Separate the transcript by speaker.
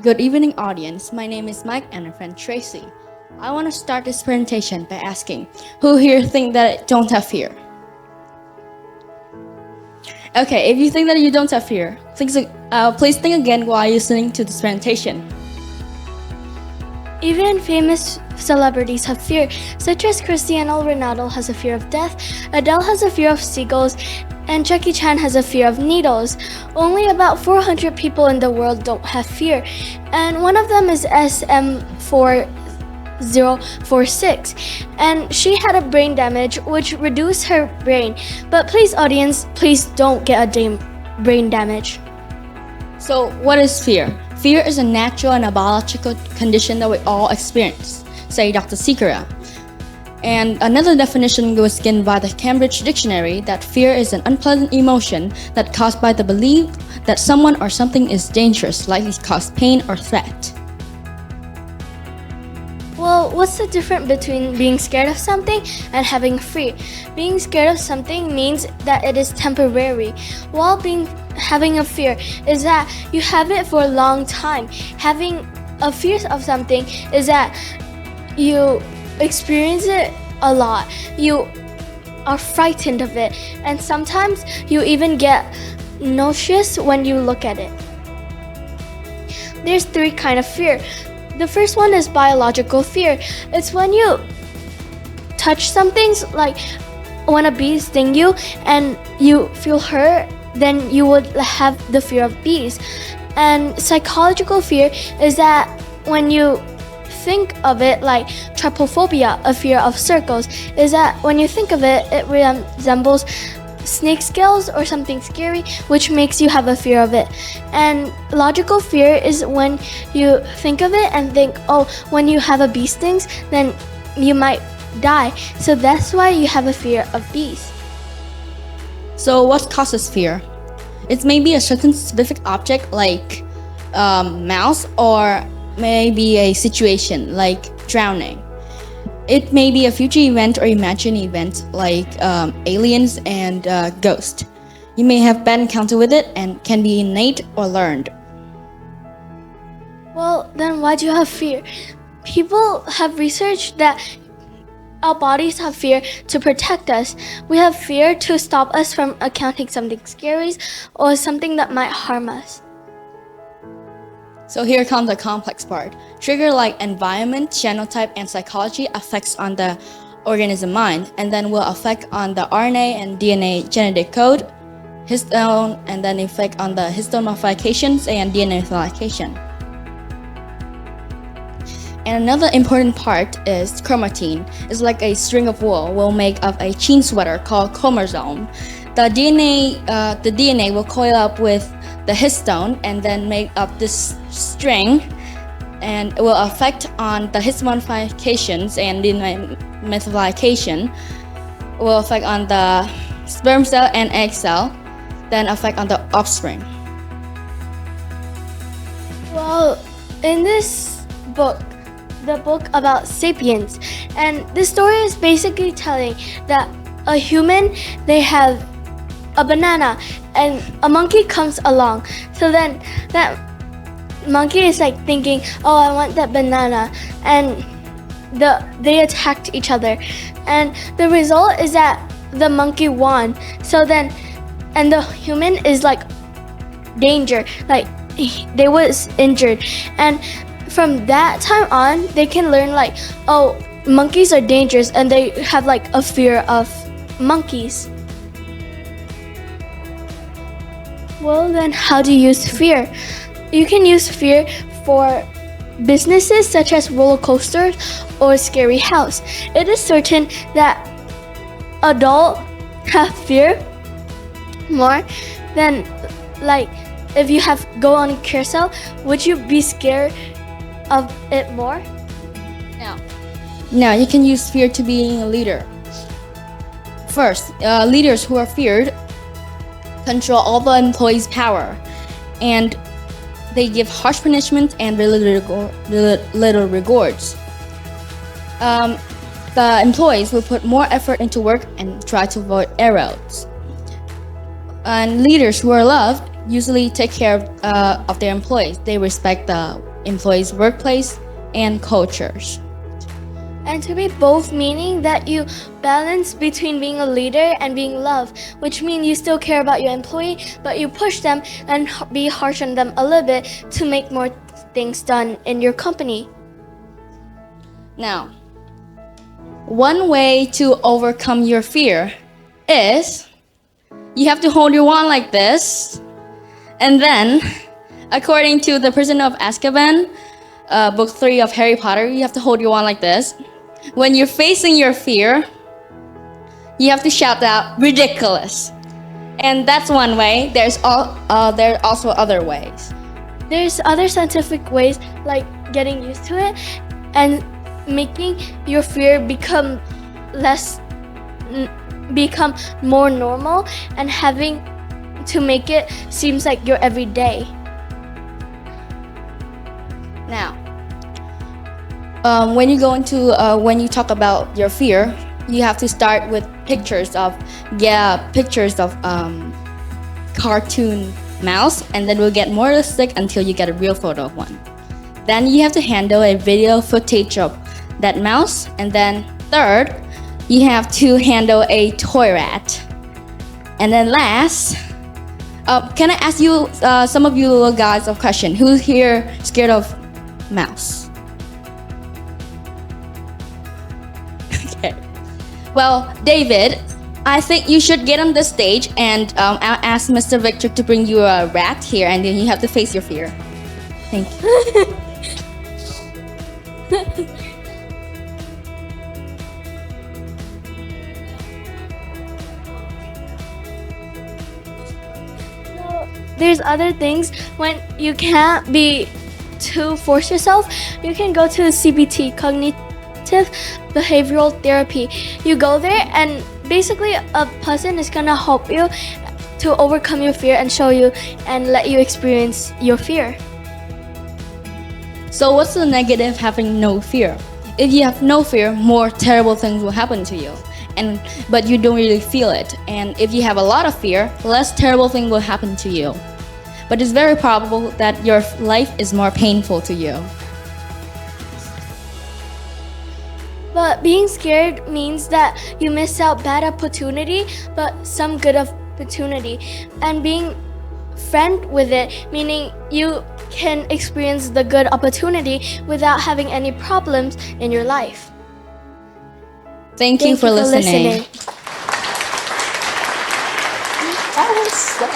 Speaker 1: Good evening, audience. My name is Mike and my friend Tracy. I want to start this presentation by asking, who here think that don't have fear? Okay, if you think that you don't have fear, please think again while listening to this presentation.
Speaker 2: Even famous celebrities have fear, such as Cristiano Ronaldo has a fear of death, Adele has a fear of seagulls, and Jackie Chan has a fear of needles. Only about 400 people in the world don't have fear, and one of them is SM4046, and she had a brain damage which reduced her brain. But please, audience, please don't get a brain damage.
Speaker 1: So, what is fear? Fear is a natural and a biological condition that we all experience, say Dr. Sikora. And another definition was given by the Cambridge Dictionary that fear is an unpleasant emotion that caused by the belief that someone or something is dangerous, likely to cause pain or threat.
Speaker 2: Well, what's the difference between being scared of something and having fear? Being scared of something means that it is temporary, while having a fear is that you have it for a long time. Having a fear of something is that you experience it a lot. You are frightened of it, and sometimes you even get nauseous when you look at it. There's three kinds of fear. The first one is biological fear. It's when you touch something, like when a bee sting you and you feel hurt, then you would have the fear of bees. And psychological fear is that when you think of it, like trypophobia, a fear of circles, is that when you think of it, it resembles snake scales or something scary, which makes you have a fear of it. And logical fear is when you think of it and think, oh, when you have a bee stings, then you might die. So that's why you have a fear of bees.
Speaker 1: So, what causes fear? It may be a certain specific object like mouse, or maybe a situation like drowning. It may be a future event or imagined event like aliens and ghosts. You may have bad encounter with it and can be innate or learned.
Speaker 2: Well, then why do you have fear? People have researched that our bodies have fear to protect us. We have fear to stop us from encountering something scary or something that might harm us.
Speaker 1: So here comes the complex part. Trigger like environment, genotype, and psychology affects on the organism mind, and then will affect on the RNA and DNA genetic code, histone, and then effect on the histone modifications and DNA methylation. And another important part is chromatin. It's like a string of wool will make up a chain sweater called chromosome. The DNA will coil up with the histone and then make up this string, and it will affect on the histone modifications and DNA methylation. It will affect on the sperm cell and egg cell, then affect on the offspring.
Speaker 2: Well, in this book, the book about sapiens, and this story is basically telling that a human, they have a banana and a monkey comes along. So then that monkey is like thinking, oh, I want that banana, and they attacked each other, and the result is that the monkey won. So then, and the human is like danger, like they was injured, and from that time on they can learn like, oh, monkeys are dangerous, and they have like a fear of monkeys. Well, then how do you use fear? You can use fear for businesses such as roller coasters or scary house. It is certain that adults have fear more than, like, if you have go on a carousel, would you be scared of it more?
Speaker 1: Now you can use fear to being a leader. First, leaders who are feared control all the employees' power, and they give harsh punishment and little rewards. The employees will put more effort into work and try to avoid errors. And leaders who are loved usually take care of their employees. They respect the employees' workplace and cultures.
Speaker 2: And to be both, meaning that you balance between being a leader and being loved, which means you still care about your employee, but you push them and be harsh on them a little bit to make more things done in your company.
Speaker 1: Now, one way to overcome your fear is you have to hold your wand like this, and then, according to the Prisoner of Azkaban, book 3 of Harry Potter, you have to hold your wand like this. When you're facing your fear, you have to shout out ridiculous. And that's one way. There are also other ways.
Speaker 2: There's other scientific ways like getting used to it and making your fear become more normal and having to make it seems like your everyday.
Speaker 1: Now, when you talk about your fear, you have to start with pictures of cartoon mouse, and then we'll get more realistic until you get a real photo of one. Then you have to handle a video footage of that mouse, and then third, you have to handle a toy rat. And then last, can I ask you, some of you guys, a question? Who's here scared of mouse? Okay. Well, David, I think you should get on the stage and I'll ask Mr. Victor to bring you a rat here, and then you have to face your fear. Thank you.
Speaker 2: There's other things when you can't be too force yourself. You can go to the CBT, cognitive behavioral therapy. You go there and basically a person is gonna help you to overcome your fear and show you and let you experience your fear.
Speaker 1: So what's the negative having no fear? If you have no fear, more terrible things will happen to you. But you don't really feel it. And if you have a lot of fear, less terrible things will happen to you. But it's very probable that your life is more painful to you.
Speaker 2: But being scared means that you miss out bad opportunity, but some good opportunity. And being friend with it, meaning you can experience the good opportunity without having any problems in your life.
Speaker 1: Thank you for listening.
Speaker 2: That was so